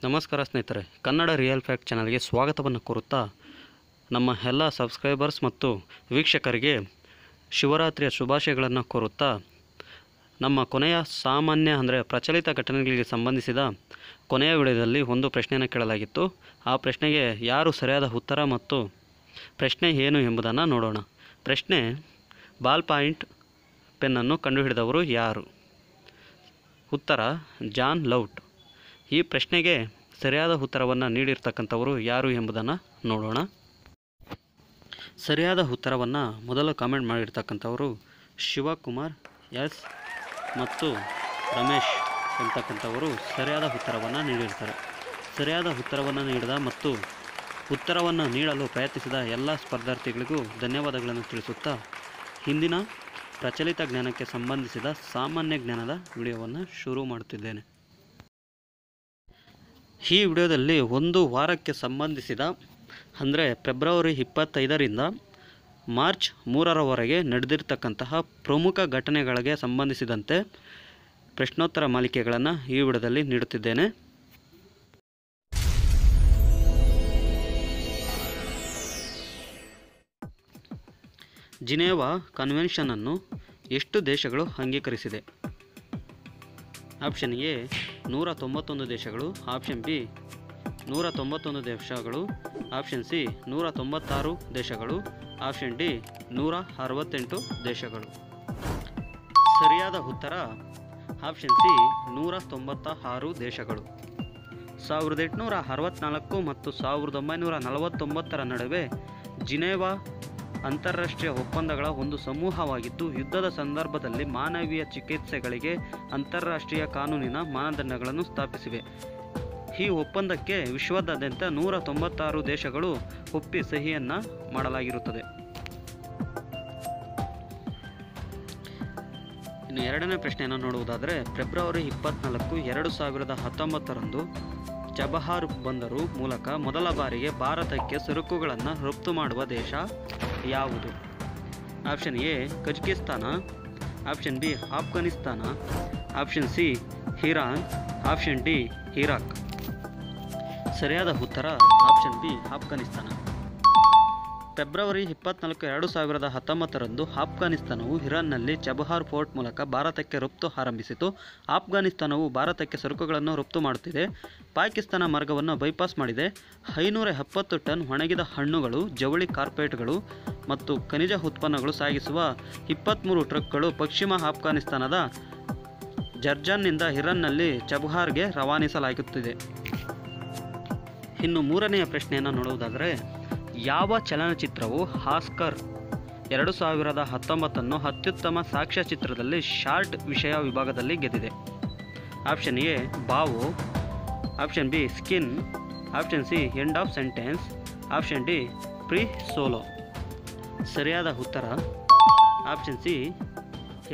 ನಮಸ್ಕಾರ ಸ್ನೇಹಿತರೆ, Kannada real fact ಚಾನಲ್ಗೆ ಸ್ವಾಗತವನ್ನು ಕೋರುತ್ತಾ ನಮ್ಮ ಎಲ್ಲ ಸಬ್ಸ್ಕ್ರೈಬರ್ಸ್ ಮತ್ತು ವೀಕ್ಷಕರಿಗೆ ಶಿವರಾತ್ರಿಯ ಶುಭಾಶಯಗಳನ್ನು ಕೋರುತ್ತಾ ನಮ್ಮ ಕೊನೆಯ ಸಾಮಾನ್ಯ ಅಂದರೆ ಪ್ರಚಲಿತ ಘಟನೆಗಳಿಗೆ ಸಂಬಂಧಿಸಿದ ಕೊನೆಯ ವಿಡಿಯೋದಲ್ಲಿ ಒಂದು ಪ್ರಶ್ನೆಯನ್ನು ಕೇಳಲಾಗಿತ್ತು. ಆ ಪ್ರಶ್ನೆಗೆ ಯಾರು ಸರಿಯಾದ ಉತ್ತರ ಮತ್ತು ಪ್ರಶ್ನೆ ಏನು ಎಂಬುದನ್ನು ನೋಡೋಣ. ಪ್ರಶ್ನೆ: ಬಾಲ್ ಪಾಯಿಂಟ್ ಪೆನ್ನನ್ನು ಕಂಡುಹಿಡಿದವರು ಯಾರು? ಉತ್ತರ: ಜಾನ್ ಲೌಟ್. ಈ ಪ್ರಶ್ನೆಗೆ ಸರಿಯಾದ ಉತ್ತರವನ್ನು ನೀಡಿರ್ತಕ್ಕಂಥವರು ಯಾರು ಎಂಬುದನ್ನು ನೋಡೋಣ. ಸರಿಯಾದ ಉತ್ತರವನ್ನು ಮೊದಲು ಕಾಮೆಂಟ್ ಮಾಡಿರ್ತಕ್ಕಂಥವರು ಶಿವಕುಮಾರ್ ಎಸ್ ಮತ್ತು ರಮೇಶ್ ಎಂಬತಕ್ಕಂಥವರು ಸರಿಯಾದ ಉತ್ತರವನ್ನು ನೀಡಿರ್ತಾರೆ. ಸರಿಯಾದ ಉತ್ತರವನ್ನು ನೀಡಿದ ಮತ್ತು ಉತ್ತರವನ್ನು ನೀಡಲು ಪ್ರಯತ್ನಿಸಿದ ಎಲ್ಲ ಸ್ಪರ್ಧಾರ್ಥಿಗಳಿಗೂ ಧನ್ಯವಾದಗಳನ್ನು ತಿಳಿಸುತ್ತಾ ಹಿಂದಿನ ಪ್ರಚಲಿತ ಜ್ಞಾನಕ್ಕೆ ಸಂಬಂಧಿಸಿದ ಸಾಮಾನ್ಯ ಜ್ಞಾನದ ವಿಡಿಯೋವನ್ನು ಶುರು ಮಾಡುತ್ತಿದ್ದೇನೆ. ಈ ವಿಡಿಯೋದಲ್ಲಿ ಒಂದು ವಾರಕ್ಕೆ ಸಂಬಂಧಿಸಿದ ಅಂದರೆ ಫೆಬ್ರವರಿ 25ರಿಂದ ಮಾರ್ಚ್ 3ರವರೆಗೆ ನಡೆದಿರ್ತಕ್ಕಂತಹ ಪ್ರಮುಖ ಘಟನೆಗಳಿಗೆ ಸಂಬಂಧಿಸಿದಂತೆ ಪ್ರಶ್ನೋತ್ತರ ಮಾಲಿಕೆಗಳನ್ನು ಈ ವಿಡಿಯೋದಲ್ಲಿ ನೀಡುತ್ತಿದ್ದೇನೆ. ಜಿನೇವಾ ಕನ್ವೆನ್ಷನನ್ನು ಎಷ್ಟು ದೇಶಗಳು ಅಂಗೀಕರಿಸಿದೆ? ಆಪ್ಷನ್ ಎ 191 ದೇಶಗಳು, ಆಪ್ಷನ್ ಬಿ 191 ದೇಶಗಳು, ಆಪ್ಷನ್ ಸಿ 196 ದೇಶಗಳು, ಆಪ್ಷನ್ ಡಿ 168 ದೇಶಗಳು. ಸರಿಯಾದ ಉತ್ತರ ಆಪ್ಷನ್ ಸಿ 196 ದೇಶಗಳು. 1864 ಮತ್ತು 1949ರ ನಡುವೆ ಜಿನೇವಾ ಅಂತಾರಾಷ್ಟ್ರೀಯ ಒಪ್ಪಂದಗಳ ಒಂದು ಸಮೂಹವಾಗಿದ್ದು, ಯುದ್ಧದ ಸಂದರ್ಭದಲ್ಲಿ ಮಾನವೀಯ ಚಿಕಿತ್ಸೆಗಳಿಗೆ ಅಂತಾರಾಷ್ಟ್ರೀಯ ಕಾನೂನಿನ ಮಾನದಂಡಗಳನ್ನು ಸ್ಥಾಪಿಸಿವೆ. ಈ ಒಪ್ಪಂದಕ್ಕೆ ವಿಶ್ವದಾದ್ಯಂತ 196 ದೇಶಗಳು ಒಪ್ಪಿ ಸಹಿಯನ್ನು ಮಾಡಲಾಗಿರುತ್ತದೆ. ಇನ್ನು ಎರಡನೇ ಪ್ರಶ್ನೆಯನ್ನು ನೋಡುವುದಾದರೆ, ಫೆಬ್ರವರಿ 24, 2019ರಂದು ಚಬಹಾರ್ ಬಂದರು ಮೂಲಕ ಮೊದಲ ಬಾರಿಗೆ ಭಾರತಕ್ಕೆ ಸರಕುಗಳನ್ನು ರಫ್ತು ಮಾಡುವ ದೇಶ ಯಾವುದು? Option A Kazakhstan, option B Afghanistan, option C Iran, option D Iraq. ಸರಿಯಾದ ಉತ್ತರ ಆಪ್ಷನ್ ಬಿ ಆಫ್ಘಾನಿಸ್ತಾನ. ಫೆಬ್ರವರಿ 24, 2019ರಂದು ಆಫ್ಘಾನಿಸ್ತಾನವು ಇರಾನ್ನಲ್ಲಿ ಚಬಹಾರ್ ಪೋರ್ಟ್ ಮೂಲಕ ಭಾರತಕ್ಕೆ ರಫ್ತು ಆರಂಭಿಸಿತು. ಆಫ್ಘಾನಿಸ್ತಾನವು ಭಾರತಕ್ಕೆ ಸರಕುಗಳನ್ನು ರಫ್ತು ಮಾಡುತ್ತಿದೆ. ಪಾಕಿಸ್ತಾನ ಮಾರ್ಗವನ್ನು ಬೈಪಾಸ್ ಮಾಡಿದೆ. 570 ಟನ್ ಒಣಗಿದ ಹಣ್ಣುಗಳು, ಜವಳಿ, ಕಾರ್ಪೆಟ್ಗಳು ಮತ್ತು ಖನಿಜ ಉತ್ಪನ್ನಗಳು ಸಾಗಿಸುವ 23 ಟ್ರಕ್ಗಳು ಪಶ್ಚಿಮ ಆಫ್ಘಾನಿಸ್ತಾನದ ಜರ್ಜಾನ್ನಿಂದ ಇರಾನ್ನಲ್ಲಿ ಚಬಹಾರ್ಗೆ ರವಾನಿಸಲಾಗುತ್ತಿದೆ. ಇನ್ನು ಮೂರನೆಯ ಪ್ರಶ್ನೆಯನ್ನು ನೋಡುವುದಾದರೆ, ಯಾವ ಚಲನಚಿತ್ರವು ಆಸ್ಕರ್ 2019 ಅತ್ಯುತ್ತಮ ಸಾಕ್ಷ್ಯಚಿತ್ರದಲ್ಲಿ ಶಾರ್ಟ್ ವಿಷಯ ವಿಭಾಗದಲ್ಲಿ ಗೆದ್ದಿದೆ? Option A Bao, option B Skin, option C end of sentence, option D Free Solo. ಸರಿಯಾದ ಉತ್ತರ option C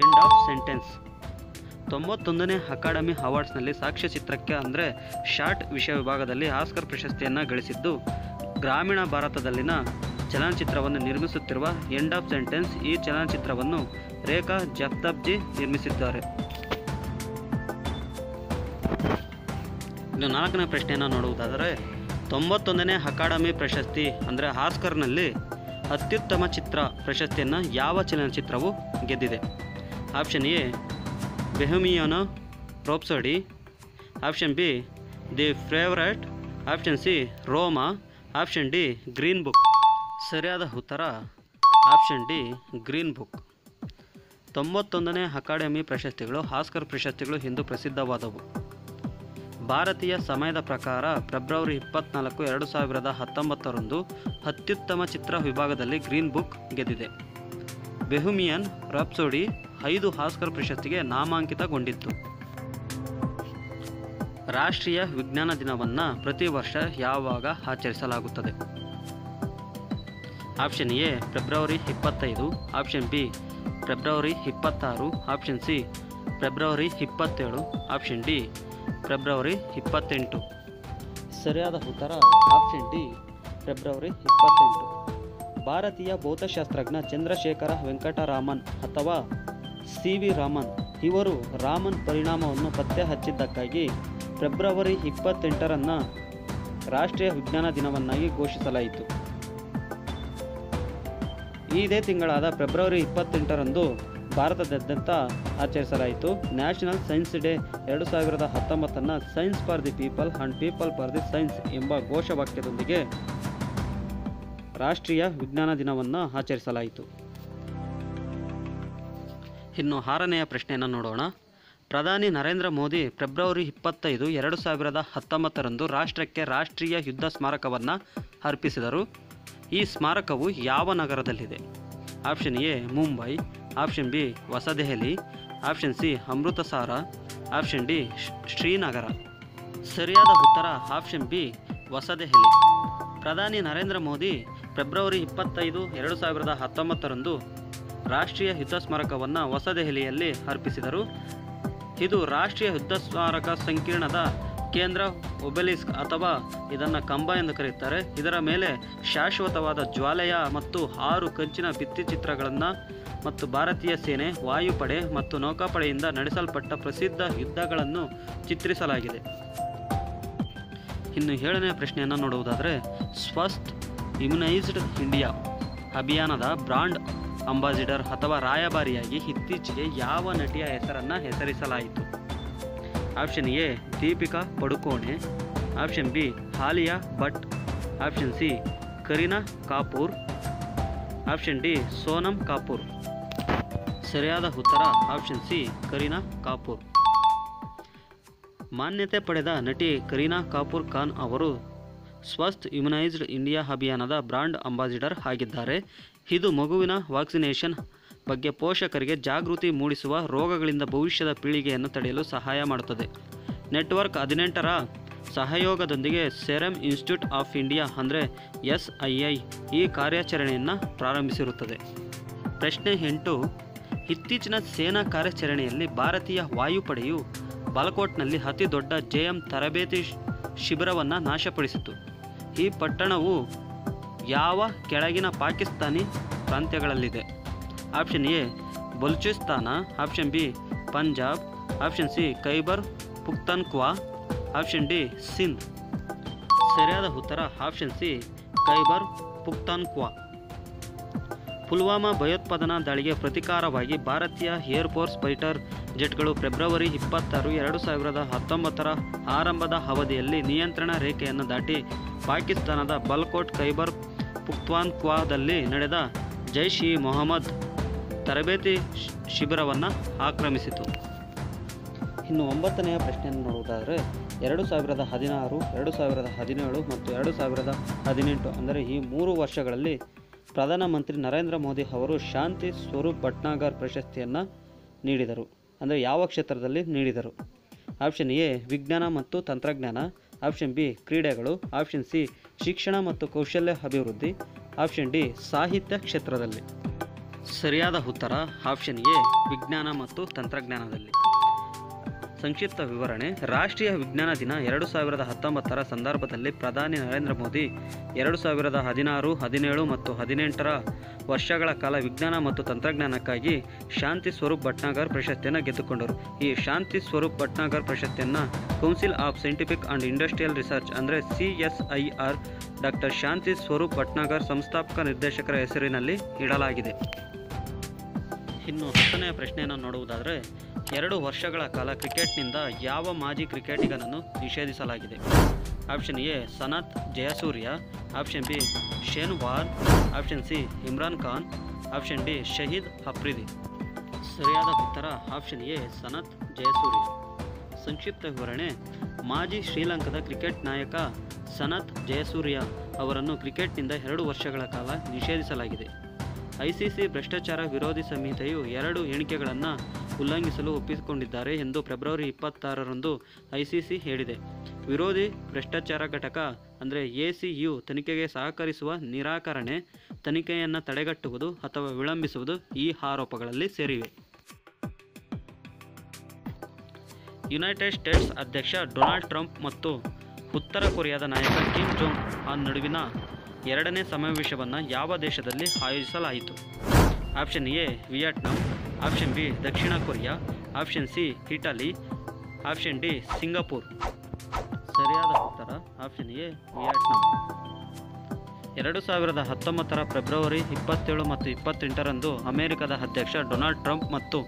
end of sentence. 91ನೇ ಅಕಾಡೆಮಿ ಅವಾರ್ಡ್ಸ್ನಲ್ಲಿ ಸಾಕ್ಷ್ಯಚಿತ್ರಕ್ಕೆ ಅಂದರೆ ಶಾರ್ಟ್ ವಿಷಯ ವಿಭಾಗದಲ್ಲಿ ಆಸ್ಕರ್ ಪ್ರಶಸ್ತಿಯನ್ನು ಗಳಿಸಿದ್ದು, ಗ್ರಾಮೀಣ ಭಾರತದಲ್ಲಿನ ಚಲನಚಿತ್ರವನ್ನು ನಿರ್ಮಿಸುತ್ತಿರುವ ಎಂಡ್ ಆಫ್ ಸೆಂಟೆನ್ಸ್ ಈ ಚಲನಚಿತ್ರವನ್ನು ರೇಖಾ ಜಫ್ತಾಬ್ಜಿ ನಿರ್ಮಿಸಿದ್ದಾರೆ. ಇನ್ನು ನಾಲ್ಕನೇ ಪ್ರಶ್ನೆಯನ್ನು ನೋಡುವುದಾದರೆ, 91ನೇ ಅಕಾಡೆಮಿ ಪ್ರಶಸ್ತಿ ಅಂದರೆ ಆಸ್ಕರ್ನಲ್ಲಿ ಅತ್ಯುತ್ತಮ ಚಿತ್ರ ಪ್ರಶಸ್ತಿಯನ್ನು ಯಾವ ಚಲನಚಿತ್ರವು ಗೆದ್ದಿದೆ? Option A Bohemian Rhapsody, option B the favourite, option C Roma, option D green book. ಸರಿಯಾದ ಉತ್ತರ ಆಪ್ಷನ್ ಡಿ ಗ್ರೀನ್ ಬುಕ್. 91ನೇ ಅಕಾಡೆಮಿ ಪ್ರಶಸ್ತಿಗಳು ಆಸ್ಕರ್ ಪ್ರಶಸ್ತಿಗಳು ಎಂದು ಪ್ರಸಿದ್ಧವಾದವು. ಭಾರತೀಯ ಸಮಯದ ಪ್ರಕಾರ ಫೆಬ್ರವರಿ 24, 2019ರಂದು ಅತ್ಯುತ್ತಮ ಚಿತ್ರ ವಿಭಾಗದಲ್ಲಿ ಗ್ರೀನ್ ಬುಕ್ ಗೆದ್ದಿದೆ. ಬೆಹಮಿಯನ್ ರ್ಹ್ಯಾಪ್ಸಡಿ 5 ಆಸ್ಕರ್ ಪ್ರಶಸ್ತಿಗೆ ನಾಮಾಂಕಿತಗೊಂಡಿತ್ತು. ರಾಷ್ಟ್ರೀಯ ವಿಜ್ಞಾನ ದಿನವನ್ನು ಪ್ರತಿ ವರ್ಷ ಯಾವಾಗ ಆಚರಿಸಲಾಗುತ್ತದೆ? Option A February 25, option B February 26, option C February 27, option D February 28. ಸರಿಯಾದ ಉತ್ತರ ಆಪ್ಷನ್ ಡಿ ಫೆಬ್ರವರಿ 28. ಭಾರತೀಯ ಭೌತಶಾಸ್ತ್ರಜ್ಞ ಚಂದ್ರಶೇಖರ ವೆಂಕಟರಾಮನ್ ಅಥವಾ ಸಿ ವಿ ರಾಮನ್ ಇವರು ರಾಮನ್ ಪರಿಣಾಮವನ್ನು ಪತ್ತೆ ಹಚ್ಚಿದ್ದಕ್ಕಾಗಿ ಫೆಬ್ರವರಿ 28ರಂದು ರಾಷ್ಟ್ರೀಯ ವಿಜ್ಞಾನ ದಿನವನ್ನಾಗಿ ಘೋಷಿಸಲಾಯಿತು. ಇದೇ ತಿಂಗಳಾದ ಫೆಬ್ರವರಿ 28ರಂದು ಭಾರತದಾದ್ಯಂತ ಆಚರಿಸಲಾಯಿತು. National science day 2019 science for the people and people for the science ಎಂಬ ಘೋಷವಾಕ್ಯದೊಂದಿಗೆ ರಾಷ್ಟ್ರೀಯ ವಿಜ್ಞಾನ ದಿನವನ್ನು ಆಚರಿಸಲಾಯಿತು. ಇನ್ನು 6ನೆಯ ಪ್ರಶ್ನೆಯನ್ನು ನೋಡೋಣ. ಪ್ರಧಾನಿ ನರೇಂದ್ರ ಮೋದಿ ಫೆಬ್ರವರಿ 25, 2019ರಂದು ರಾಷ್ಟ್ರಕ್ಕೆ ರಾಷ್ಟ್ರೀಯ ಯುದ್ಧ ಸ್ಮಾರಕವನ್ನು ಅರ್ಪಿಸಿದರು. ಈ ಸ್ಮಾರಕವು ಯಾವ ನಗರದಲ್ಲಿದೆ? Option A Mumbai, option B ಹೊಸದೆಹಲಿ, option C Amritsar, option D Srinagar. ಸರಿಯಾದ ಉತ್ತರ ಆಪ್ಷನ್ ಬಿ ಹೊಸದೆಹಲಿ. ಪ್ರಧಾನಿ ನರೇಂದ್ರ ಮೋದಿ ಫೆಬ್ರವರಿ 25, 2019ರಂದು ರಾಷ್ಟ್ರೀಯ ಯುದ್ಧ ಸ್ಮಾರಕವನ್ನು ಹೊಸದೆಹಲಿಯಲ್ಲಿ ಅರ್ಪಿಸಿದರು. ಇದು ರಾಷ್ಟ್ರೀಯ ಯುದ್ಧ ಸ್ಮಾರಕ ಸಂಕೀರ್ಣದ ಕೇಂದ್ರ ಒಬೆಲಿಸ್ಕ್ ಅಥವಾ ಇದನ್ನು ಕಂಬ ಎಂದು ಕರೆಯುತ್ತಾರೆ. ಇದರ ಮೇಲೆ ಶಾಶ್ವತವಾದ ಜ್ವಾಲೆಯ ಮತ್ತು 6 ಕಂಚಿನ ಭಿತ್ತಿಚಿತ್ರಗಳನ್ನು ಮತ್ತು ಭಾರತೀಯ ಸೇನೆ, ವಾಯುಪಡೆ ಮತ್ತು ನೌಕಾಪಡೆಯಿಂದ ನಡೆಸಲ್ಪಟ್ಟ ಪ್ರಸಿದ್ಧ ಯುದ್ಧಗಳನ್ನು ಚಿತ್ರಿಸಲಾಗಿದೆ. ಇನ್ನು 7ನೇ ಪ್ರಶ್ನೆಯನ್ನು ನೋಡುವುದಾದರೆ, ಸ್ವಸ್ಥ ಇಮ್ಯುನೈಸ್ಡ್ ಇಂಡಿಯಾ ಅಭಿಯಾನದ ಬ್ರಾಂಡ್ ಅಂಬಾಸಿಡರ್ ಅಥವಾ ರಾಯಭಾರಿಯಾಗಿ ಇತ್ತೀಚೆಗೆ ಯಾವ ನಟಿಯ ಹೆಸರನ್ನು ಹೆಸರಿಸಲಾಯಿತು? Option A Deepika Padukone, option B Alia Bhatt, option C Kareena Kapoor, option D Sonam Kapoor. ಸರಿಯಾದ ಉತ್ತರ ಆಪ್ಷನ್ ಸಿ ಕರೀನಾ ಕಪೂರ್. ಮಾನ್ಯತೆ ಪಡೆದ ನಟಿ ಕರೀನಾ ಕಪೂರ್ ಖಾನ್ ಅವರು ಸ್ವಸ್ಥ ಇಮ್ಯುನೈಸ್ಡ್ ಇಂಡಿಯಾ ಅಭಿಯಾನದ ಬ್ರಾಂಡ್ ಅಂಬಾಸಿಡರ್ ಆಗಿದ್ದಾರೆ. ಇದು ಮಗುವಿನ ವ್ಯಾಕ್ಸಿನೇಷನ್ ಬಗ್ಗೆ ಪೋಷಕರಿಗೆ ಜಾಗೃತಿ ಮೂಡಿಸುವ, ರೋಗಗಳಿಂದ ಭವಿಷ್ಯದ ಪೀಳಿಗೆಯನ್ನು ತಡೆಯಲು ಸಹಾಯ ಮಾಡುತ್ತದೆ. ನೆಟ್ವರ್ಕ್ 18ರ ಸಹಯೋಗದೊಂದಿಗೆ ಸೆರಮ್ ಇನ್ಸ್ಟಿಟ್ಯೂಟ್ ಆಫ್ ಇಂಡಿಯಾ ಅಂದರೆ SII ಈ ಕಾರ್ಯಾಚರಣೆಯನ್ನು ಪ್ರಾರಂಭಿಸಿರುತ್ತದೆ. ಪ್ರಶ್ನೆ 8. ಇತ್ತೀಚಿನ ಸೇನಾ ಕಾರ್ಯಾಚರಣೆಯಲ್ಲಿ ಭಾರತೀಯ ವಾಯುಪಡೆಯು ಬಾಲಕೋಟ್ನಲ್ಲಿ ಅತಿ ದೊಡ್ಡ JM ತರಬೇತಿ ಶಿಬಿರವನ್ನು ನಾಶಪಡಿಸಿತು. ಈ ಪಟ್ಟಣವು ಯಾವ ಕೆಳಗಿನ ಪಾಕಿಸ್ತಾನಿ ಪ್ರಾಂತ್ಯಗಳಲ್ಲಿದೆ? Option A Balochistan, option B Punjab, option C Khyber Pakhtunkhwa, option D Sindh. ಸರಿಯಾದ ಉತ್ತರ ಆಪ್ಷನ್ ಸಿ ಖೈಬರ್ ಪಖ್ತೂನ್ಖ್ವಾ. ಪುಲ್ವಾಮಾ ಭಯೋತ್ಪಾದನಾ ದಾಳಿಗೆ ಪ್ರತೀಕಾರವಾಗಿ ಭಾರತೀಯ ಏರ್ಫೋರ್ಸ್ ಫೈಟರ್ ಜೆಟ್ಗಳು ಫೆಬ್ರವರಿ 26, 2019ರ ಆರಂಭದ ಅವಧಿಯಲ್ಲಿ ನಿಯಂತ್ರಣ ರೇಖೆಯನ್ನು ದಾಟಿ ಪಾಕಿಸ್ತಾನದ ಬಾಲಕೋಟ್ ಖೈಬರ್ ಪಖ್ತೂನ್ಖ್ವಾದಲ್ಲಿ ನಡೆದ ಜೈಷ್ ಇ ಮೊಹಮ್ಮದ್ ತರಬೇತಿ ಶಿಬಿರವನ್ನು ಆಕ್ರಮಿಸಿತು. ಇನ್ನು 9ನೆಯ ಪ್ರಶ್ನೆಯನ್ನು ನೋಡುವುದಾದರೆ, 2016, 2017 ಮತ್ತು 2018 ಅಂದರೆ ಈ 3 ವರ್ಷಗಳಲ್ಲಿ ಪ್ರಧಾನಮಂತ್ರಿ ನರೇಂದ್ರ ಮೋದಿ ಅವರು ಶಾಂತಿ ಸ್ವರೂಪ್ ಭಟ್ನಾಗರ್ ಪ್ರಶಸ್ತಿಯನ್ನು ನೀಡಿದರು. ಅಂದರೆ ಯಾವ ಕ್ಷೇತ್ರದಲ್ಲಿ ನೀಡಿದರು? ಆಪ್ಷನ್ ಎ ವಿಜ್ಞಾನ ಮತ್ತು ತಂತ್ರಜ್ಞಾನ, ಆಪ್ಷನ್ ಬಿ ಕ್ರೀಡೆಗಳು, ಆಪ್ಷನ್ ಸಿ ಶಿಕ್ಷಣ ಮತ್ತು ಕೌಶಲ್ಯ ಅಭಿವೃದ್ಧಿ, ಆಪ್ಷನ್ ಡಿ ಸಾಹಿತ್ಯ ಕ್ಷೇತ್ರದಲ್ಲಿ. ಸರಿಯಾದ ಉತ್ತರ ಆಪ್ಷನ್ ಎ ವಿಜ್ಞಾನ ಮತ್ತು ತಂತ್ರಜ್ಞಾನದಲ್ಲಿ. ಸಂಕ್ಷಿಪ್ತ ವಿವರಣೆ. ರಾಷ್ಟ್ರೀಯ ವಿಜ್ಞಾನ ದಿನ 2019ರ ಸಂದರ್ಭದಲ್ಲಿ ಪ್ರಧಾನಿ ನರೇಂದ್ರ ಮೋದಿ 2016, 17 ಮತ್ತು 18ರ ವರ್ಷಗಳ ಕಾಲ ವಿಜ್ಞಾನ ಮತ್ತು ತಂತ್ರಜ್ಞಾನಕ್ಕಾಗಿ ಶಾಂತಿ ಸ್ವರೂಪ್ ಭಟ್ನಾಗರ್ ಪ್ರಶಸ್ತಿಯನ್ನು ಗೆದ್ದುಕೊಂಡರು. ಈ ಶಾಂತಿ ಸ್ವರೂಪ್ ಭಟ್ನಾಗರ್ ಪ್ರಶಸ್ತಿಯನ್ನು council of scientific and industrial research ಅಂದರೆ CSIR ಡಾಕ್ಟರ್ ಶಾಂತಿ ಸ್ವರೂಪ್ ಭಟ್ನಾಗರ್ ಸಂಸ್ಥಾಪಕ ನಿರ್ದೇಶಕರ ಹೆಸರಿನಲ್ಲಿ ಇಡಲಾಗಿದೆ. ಇನ್ನು 10ನೆಯ ಪ್ರಶ್ನೆಯನ್ನು ನೋಡುವುದಾದರೆ, 2 ವರ್ಷಗಳ ಕಾಲ ಕ್ರಿಕೆಟ್ನಿಂದ ಯಾವ ಮಾಜಿ ಕ್ರಿಕೆಟಿಗನನ್ನು ನಿಷೇಧಿಸಲಾಗಿದೆ? Option A Sanath Jayasuriya, option B Shane Warne, option C Imran Khan, option D Shahid Afridi. ಸರಿಯಾದ ಉತ್ತರ ಆಪ್ಷನ್ ಎ ಸನತ್ ಜಯಸೂರ್ಯ. ಸಂಕ್ಷಿಪ್ತ ವಿವರಣೆ. ಮಾಜಿ ಶ್ರೀಲಂಕಾದ ಕ್ರಿಕೆಟ್ ನಾಯಕ ಸನತ್ ಜಯಸೂರ್ಯ ಅವರನ್ನು ಕ್ರಿಕೆಟ್ನಿಂದ 2 ವರ್ಷಗಳ ಕಾಲ ನಿಷೇಧಿಸಲಾಗಿದೆ. ICC ಭ್ರಷ್ಟಾಚಾರ ವಿರೋಧಿ ಸಂಹಿತೆಯು 2 ಎಣಿಕೆಗಳನ್ನು ಉಲ್ಲಂಘಿಸಲು ಒಪ್ಪಿಕೊಂಡಿದ್ದಾರೆ ಎಂದು ಫೆಬ್ರವರಿ 26ರಂದು ICC ಹೇಳಿದೆ. ವಿರೋಧಿ ಭ್ರಷ್ಟಾಚಾರ ಘಟಕ ಅಂದರೆ ACU ತನಿಖೆಗೆ ಸಹಕರಿಸುವ ನಿರಾಕರಣೆ, ತನಿಖೆಯನ್ನು ತಡೆಗಟ್ಟುವುದು ಅಥವಾ ವಿಳಂಬಿಸುವುದು ಈ ಆರೋಪಗಳಲ್ಲಿ ಸೇರಿವೆ. ಯುನೈಟೆಡ್ ಸ್ಟೇಟ್ಸ್ ಅಧ್ಯಕ್ಷ ಡೊನಾಲ್ಡ್ ಟ್ರಂಪ್ ಮತ್ತು ಉತ್ತರ ಕೊರಿಯಾದ ನಾಯಕ ಕಿಮ್ ಜೋಂಗ್ ಉನ್ ನಡುವಿನ 2ನೇ ಸಮಾವೇಶವನ್ನು ಯಾವ ದೇಶದಲ್ಲಿ ಆಯೋಜಿಸಲಾಯಿತು? Option A Vietnam, option B ದಕ್ಷಿಣ Korea, option C Italy, option D Singapore. ಸರಿಯಾದ ಉತ್ತರ ಆಪ್ಷನ್ ಎ ವಿಯೆಟ್ನಾಂ. 2019 ಫೆಬ್ರವರಿ 27 ಮತ್ತು 28ರಂದು ಅಮೆರಿಕದ ಅಧ್ಯಕ್ಷ ಡೊನಾಲ್ಡ್ ಟ್ರಂಪ್ ಮತ್ತು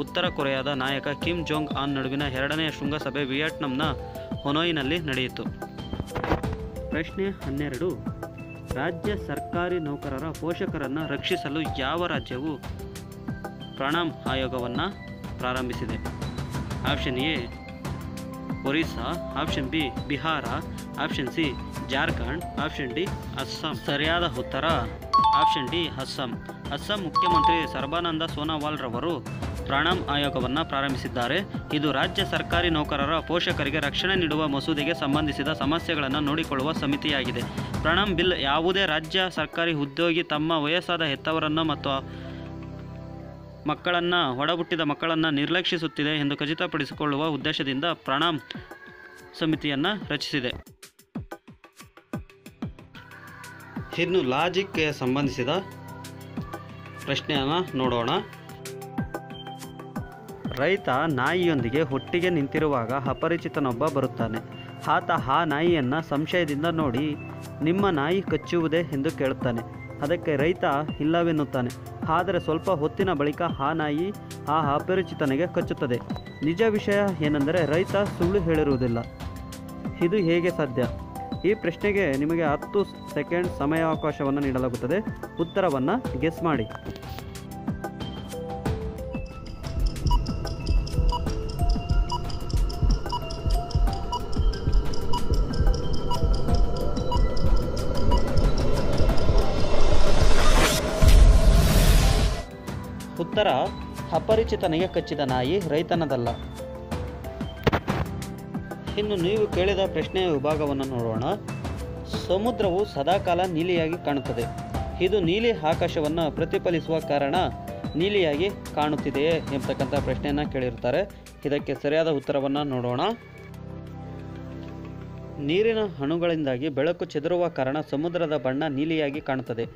ಉತ್ತರ ಕೊರಿಯಾದ ನಾಯಕ ಕಿಮ್ ಜೋಂಗ್ ಆನ್ ನಡುವಿನ ಎರಡನೆಯ ಶೃಂಗಸಭೆ ವಿಯೆಟ್ನಾಂನ ಹನೋಯ್ನಲ್ಲಿ ನಡೆಯಿತು. ಪ್ರಶ್ನೆ 12. ರಾಜ್ಯ ಸರ್ಕಾರಿ ನೌಕರರ ಪೋಷಕರನ್ನು ರಕ್ಷಿಸಲು ಯಾವ ರಾಜ್ಯವು ಪ್ರಣಾಮ್ ಆಯೋಗವನ್ನು ಪ್ರಾರಂಭಿಸಿದೆ? Option A Orissa, option B Bihar, option C Jharkhand, option D Assam. ಸರಿಯಾದ ಉತ್ತರ ಆಪ್ಷನ್ ಡಿ ಅಸ್ಸಾಂ. ಅಸ್ಸಾಂ ಮುಖ್ಯಮಂತ್ರಿ ಸರ್ಬಾನಂದ ಸೋನೋವಾಲ್ ರವರು ಪ್ರಣಾಮ್ ಆಯೋಗವನ್ನು ಪ್ರಾರಂಭಿಸಿದ್ದಾರೆ. ಇದು ರಾಜ್ಯ ಸರ್ಕಾರಿ ನೌಕರರ ಪೋಷಕರಿಗೆ ರಕ್ಷಣೆ ನೀಡುವ ಮಸೂದೆಗೆ ಸಂಬಂಧಿಸಿದ ಸಮಸ್ಯೆಗಳನ್ನು ನೋಡಿಕೊಳ್ಳುವ ಸಮಿತಿಯಾಗಿದೆ. ಪ್ರಣಾಮ್ ಬಿಲ್ ಯಾವುದೇ ರಾಜ್ಯ ಸರ್ಕಾರಿ ಉದ್ಯೋಗಿ ತಮ್ಮ ವಯಸ್ಸಾದ ಹೆತ್ತವರನ್ನು ಮತ್ತು ಮಕ್ಕಳನ್ನು ಒಡಹುಟ್ಟಿದ ಮಕ್ಕಳನ್ನು ನಿರ್ಲಕ್ಷಿಸುತ್ತಿದೆ ಎಂದು ಖಚಿತಪಡಿಸಿಕೊಳ್ಳುವ ಉದ್ದೇಶದಿಂದ ಪ್ರಣಾಮ್ ಸಮಿತಿಯನ್ನು ರಚಿಸಿದೆ. ಇನ್ನು ಲಾಜಿಕ್ಗೆ ಸಂಬಂಧಿಸಿದ ಪ್ರಶ್ನೆಯನ್ನು ನೋಡೋಣ. ರೈತ ನಾಯಿಯೊಂದಿಗೆ ಒಟ್ಟಿಗೆ ನಿಂತಿರುವಾಗ ಅಪರಿಚಿತನೊಬ್ಬ ಬರುತ್ತಾನೆ. ಆತ ಆ ನಾಯಿಯನ್ನು ಸಂಶಯದಿಂದ ನೋಡಿ, ನಿಮ್ಮ ನಾಯಿ ಕಚ್ಚುವುದೇ ಎಂದು ಕೇಳುತ್ತಾನೆ. ಅದಕ್ಕೆ ರೈತ ಇಲ್ಲವೆನ್ನುತ್ತಾನೆ. ಆದರೆ ಸ್ವಲ್ಪ ಹೊತ್ತಿನ ಬಳಿಕ ಆ ನಾಯಿ ಆ ಅಪರಿಚಿತನಿಗೆ ಕಚ್ಚುತ್ತದೆ. ನಿಜ ವಿಷಯ ಏನೆಂದರೆ ರೈತ ಸುಳ್ಳು ಹೇಳಿರುವುದಿಲ್ಲ. ಇದು ಹೇಗೆ ಸಾಧ್ಯ? ಈ ಪ್ರಶ್ನೆಗೆ ನಿಮಗೆ 10 ಸೆಕೆಂಡ್ ಸಮಯಾವಕಾಶವನ್ನು ನೀಡಲಾಗುತ್ತದೆ. ಉತ್ತರವನ್ನು ಗೆಸ್ ಮಾಡಿ. ಉತ್ತರ ಅಪರಿಚಿತನಿಗೆ ಕಚ್ಚಿದ ನಾಯಿ ರೈತನದಲ್ಲ. ಇನ್ನು ನೀವು ಕೇಳಿದ ಪ್ರಶ್ನೆಯ ವಿಭಾಗವನ್ನು ನೋಡೋಣ. ಸಮುದ್ರವು ಸದಾಕಾಲ ನೀಲಿಯಾಗಿ ಕಾಣುತ್ತದೆ. ಇದು ನೀಲಿ ಆಕಾಶವನ್ನು ಪ್ರತಿಫಲಿಸುವ ಕಾರಣ ನೀಲಿಯಾಗಿ ಕಾಣುತ್ತಿದೆಯೇ ಎಂಬತಕ್ಕಂಥ ಪ್ರಶ್ನೆಯನ್ನು ಕೇಳಿರ್ತಾರೆ. ಇದಕ್ಕೆ ಸರಿಯಾದ ಉತ್ತರವನ್ನು ನೋಡೋಣ. ನೀರಿನ ಅಣುಗಳಿಂದಾಗಿ ಬೆಳಕು ಚೆದರುವ ಕಾರಣ ಸಮುದ್ರದ ಬಣ್ಣ ನೀಲಿಯಾಗಿ ಕಾಣುತ್ತದೆ.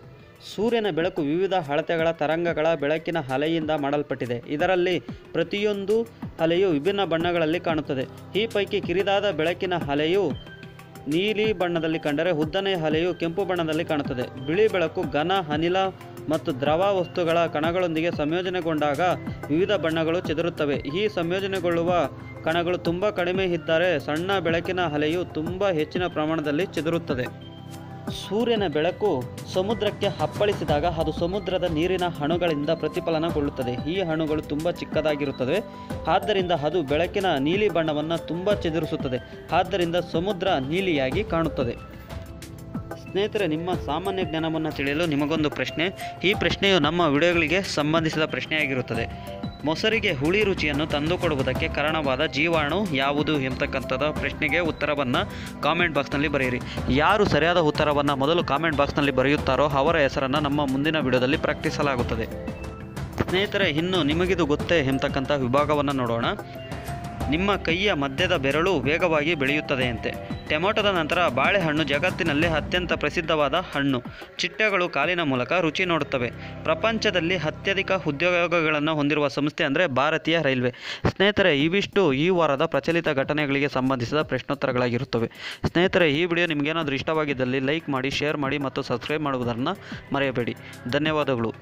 ಸೂರ್ಯನ ಬೆಳಕು ವಿವಿಧ ಅಳತೆಗಳ ತರಂಗಗಳ ಬೆಳಕಿನ ಅಲೆಯಿಂದ ಮಾಡಲ್ಪಟ್ಟಿದೆ. ಇದರಲ್ಲಿ ಪ್ರತಿಯೊಂದು ಅಲೆಯು ವಿಭಿನ್ನ ಬಣ್ಣಗಳಲ್ಲಿ ಕಾಣುತ್ತದೆ. ಈ ಪೈಕಿ ಕಿರಿದಾದ ಬೆಳಕಿನ ಅಲೆಯು ನೀಲಿ ಬಣ್ಣದಲ್ಲಿ ಕಂಡರೆ ಉದ್ದನೆಯ ಅಲೆಯು ಕೆಂಪು ಬಣ್ಣದಲ್ಲಿ ಕಾಣುತ್ತದೆ. ಬಿಳಿ ಬೆಳಕು ಘನ, ಅನಿಲ ಮತ್ತು ದ್ರವ ವಸ್ತುಗಳ ಕಣಗಳೊಂದಿಗೆ ಸಂಯೋಜನೆಗೊಂಡಾಗ ವಿವಿಧ ಬಣ್ಣಗಳು ಚೆದರುತ್ತವೆ. ಈ ಸಂಯೋಜನೆಗೊಳ್ಳುವ ಕಣಗಳು ತುಂಬ ಕಡಿಮೆ ಇದ್ದರೆ ಸಣ್ಣ ಬೆಳಕಿನ ಅಲೆಯು ತುಂಬ ಹೆಚ್ಚಿನ ಪ್ರಮಾಣದಲ್ಲಿ ಚೆದರುತ್ತದೆ. ಸೂರ್ಯನ ಬೆಳಕು ಸಮುದ್ರಕ್ಕೆ ಅಪ್ಪಳಿಸಿದಾಗ ಅದು ಸಮುದ್ರದ ನೀರಿನ ಅಣುಗಳಿಂದ ಪ್ರತಿಫಲನಗೊಳ್ಳುತ್ತದೆ. ಈ ಅಣುಗಳು ತುಂಬ ಚಿಕ್ಕದಾಗಿರುತ್ತವೆ. ಆದ್ದರಿಂದ ಅದು ಬೆಳಕಿನ ನೀಲಿ ಬಣ್ಣವನ್ನು ತುಂಬ ಚೆದರಿಸುತ್ತದೆ. ಆದ್ದರಿಂದ ಸಮುದ್ರ ನೀಲಿಯಾಗಿ ಕಾಣುತ್ತದೆ. ಸ್ನೇಹಿತರೆ, ನಿಮ್ಮ ಸಾಮಾನ್ಯ ಜ್ಞಾನವನ್ನು ತಿಳಿಯಲು ನಿಮಗೊಂದು ಪ್ರಶ್ನೆ. ಈ ಪ್ರಶ್ನೆಯು ನಮ್ಮ ವಿಡಿಯೋಗಳಿಗೆ ಸಂಬಂಧಿಸಿದ ಪ್ರಶ್ನೆಯಾಗಿರುತ್ತದೆ. ಮೊಸರಿಗೆ ಹುಳಿ ರುಚಿಯನ್ನು ತಂದುಕೊಡುವುದಕ್ಕೆ ಕಾರಣವಾದ ಜೀವಾಣು ಯಾವುದು ಎಂಬತಕ್ಕಂಥದ್ದು ಪ್ರಶ್ನೆಗೆ ಉತ್ತರವನ್ನು ಕಾಮೆಂಟ್ ಬಾಕ್ಸ್ನಲ್ಲಿ ಬರೆಯಿರಿ. ಯಾರು ಸರಿಯಾದ ಉತ್ತರವನ್ನು ಮೊದಲು ಕಾಮೆಂಟ್ ಬಾಕ್ಸ್ನಲ್ಲಿ ಬರೆಯುತ್ತಾರೋ ಅವರ ಹೆಸರನ್ನು ನಮ್ಮ ಮುಂದಿನ ವಿಡಿಯೋದಲ್ಲಿ ಪ್ರಕಟಿಸಲಾಗುತ್ತದೆ. ಸ್ನೇಹಿತರೆ, ಇನ್ನು ನಿಮಗಿದು ಗೊತ್ತೇ ಎಂಬತಕ್ಕಂಥ ವಿಭಾಗವನ್ನು ನೋಡೋಣ. ನಿಮ್ಮ ಕೈಯ ಮಧ್ಯದ ಬೆರಳು ವೇಗವಾಗಿ ಬೆಳೆಯುತ್ತದೆಯಂತೆ. ಟೊಮೆಟೊದ ನಂತರ ಬಾಳೆಹಣ್ಣು ಜಗತ್ತಿನಲ್ಲಿ ಅತ್ಯಂತ ಪ್ರಸಿದ್ಧವಾದ ಹಣ್ಣು. ಚಿಟ್ಟೆಗಳು ಕಾಲಿನ ಮೂಲಕ ರುಚಿ ನೋಡುತ್ತವೆ. ಪ್ರಪಂಚದಲ್ಲಿ ಅತ್ಯಧಿಕ ಉದ್ಯೋಗಗಳನ್ನು ಹೊಂದಿರುವ ಸಂಸ್ಥೆ ಅಂದರೆ ಭಾರತೀಯ ರೈಲ್ವೆ. ಸ್ನೇಹಿತರೆ, ಇವಿಷ್ಟು ಈ ವಾರದ ಪ್ರಚಲಿತ ಘಟನೆಗಳಿಗೆ ಸಂಬಂಧಿಸಿದ ಪ್ರಶ್ನೋತ್ತರಗಳಾಗಿರುತ್ತವೆ. ಸ್ನೇಹಿತರೆ, ಈ ವಿಡಿಯೋ ನಿಮಗೇನಾದರೂ ಇಷ್ಟವಾಗಿದ್ದಲ್ಲಿ ಲೈಕ್ ಮಾಡಿ, ಶೇರ್ ಮಾಡಿ ಮತ್ತು ಸಬ್ಸ್ಕ್ರೈಬ್ ಮಾಡುವುದನ್ನು ಮರೆಯಬೇಡಿ. ಧನ್ಯವಾದಗಳು.